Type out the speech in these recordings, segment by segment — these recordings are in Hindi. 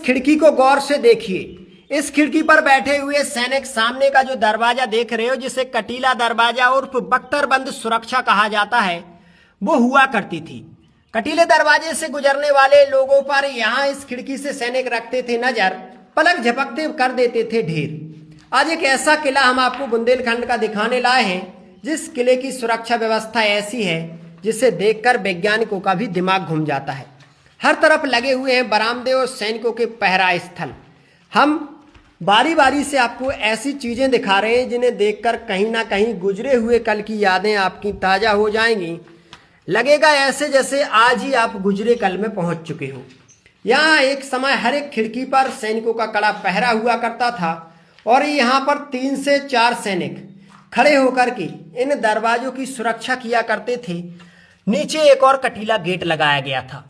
खिड़की को गौर से देखिए। इस खिड़की पर बैठे हुए सैनिक सामने का जो दरवाजा देख रहे हो, जिसे कटीला दरवाजा उर्फ बख्तरबंद सुरक्षा कहा जाता है, वो हुआ करती थी। कटीले दरवाजे से गुजरने वाले लोगों पर यहाँ इस खिड़की से सैनिक रखते थे नजर, पलक झपकते कर देते थे ढेर। आज एक ऐसा किला हम आपको बुंदेलखंड का दिखाने लाए हैं, जिस किले की सुरक्षा व्यवस्था ऐसी है जिसे देखकर वैज्ञानिकों का भी दिमाग घूम जाता है। हर तरफ लगे हुए हैं बरामदे और सैनिकों के पहरा स्थल। हम बारी बारी से आपको ऐसी चीजें दिखा रहे हैं जिन्हें देखकर कहीं ना कहीं गुजरे हुए कल की यादें आपकी ताजा हो जाएंगी। लगेगा ऐसे जैसे आज ही आप गुजरे कल में पहुंच चुके हो। यहाँ एक समय हर एक खिड़की पर सैनिकों का कड़ा पहरा हुआ करता था और यहाँ पर 3 से 4 सैनिक खड़े होकर के इन दरवाजों की सुरक्षा किया करते थे। नीचे एक और कटीला गेट लगाया गया था।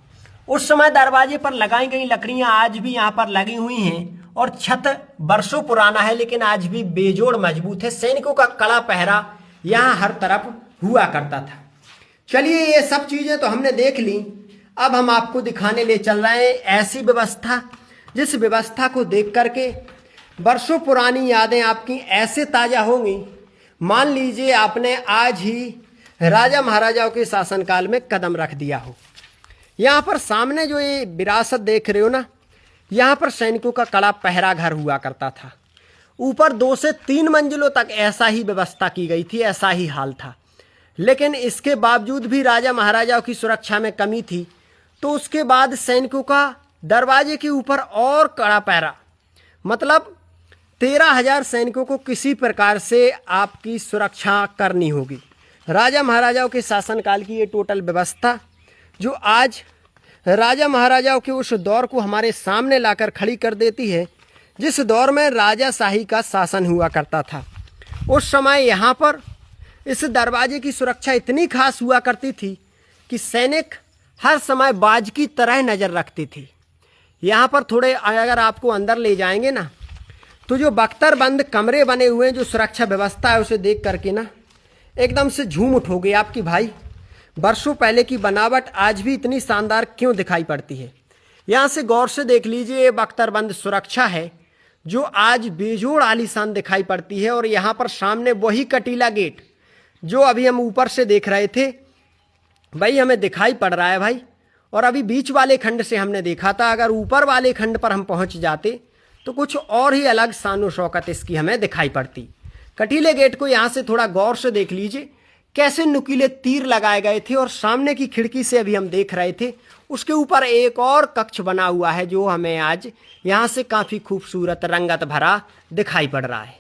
उस समय दरवाजे पर लगाई गई लकड़ियां आज भी यहाँ पर लगी हुई हैं और छत बरसों पुराना है, लेकिन आज भी बेजोड़ मजबूत है। सैनिकों का कड़ा पहरा यहाँ हर तरफ हुआ करता था। चलिए, ये सब चीजें तो हमने देख ली। अब हम आपको दिखाने ले चल रहे हैं ऐसी व्यवस्था, जिस व्यवस्था को देख करके बरसों पुरानी यादें आपकी ऐसे ताजा होंगी, मान लीजिए आपने आज ही राजा महाराजाओं के शासनकाल में कदम रख दिया हो। यहाँ पर सामने जो ये विरासत देख रहे हो ना, यहाँ पर सैनिकों का कड़ा पहरा घर हुआ करता था। ऊपर 2 से 3 मंजिलों तक ऐसा ही व्यवस्था की गई थी, ऐसा ही हाल था। लेकिन इसके बावजूद भी राजा महाराजाओं की सुरक्षा में कमी थी, तो उसके बाद सैनिकों का दरवाजे के ऊपर और कड़ा पहरा, मतलब 13,000 सैनिकों को किसी प्रकार से आपकी सुरक्षा करनी होगी। राजा महाराजाओं के शासनकाल की ये टोटल व्यवस्था जो आज राजा महाराजाओं के उस दौर को हमारे सामने लाकर खड़ी कर देती है, जिस दौर में राजाशाही का शासन हुआ करता था। उस समय यहाँ पर इस दरवाजे की सुरक्षा इतनी खास हुआ करती थी कि सैनिक हर समय बाज की तरह नज़र रखते थे। यहाँ पर थोड़े अगर आपको अंदर ले जाएंगे ना, तो जो बख्तरबंद कमरे बने हुए हैं, जो सुरक्षा व्यवस्था है, उसे देख करके ना एकदम से झूम उठोगे आपकी भाई वर्षों पहले की बनावट आज भी इतनी शानदार क्यों दिखाई पड़ती है। यहाँ से गौर से देख लीजिए, ये बख्तरबंद सुरक्षा है जो आज बेजोड़ आलीशान दिखाई पड़ती है। और यहाँ पर सामने वही कटीला गेट जो अभी हम ऊपर से देख रहे थे, भाई हमें दिखाई पड़ रहा है भाई। और अभी बीच वाले खंड से हमने देखा था, अगर ऊपर वाले खंड पर हम पहुँच जाते तो कुछ और ही अलग शानो शौकत इसकी हमें दिखाई पड़ती। कटीले गेट को यहाँ से थोड़ा गौर से देख लीजिए, कैसे नुकीले तीर लगाए गए थे। और सामने की खिड़की से अभी हम देख रहे थे, उसके ऊपर एक और कक्ष बना हुआ है जो हमें आज यहाँ से काफ़ी खूबसूरत रंगत भरा दिखाई पड़ रहा है।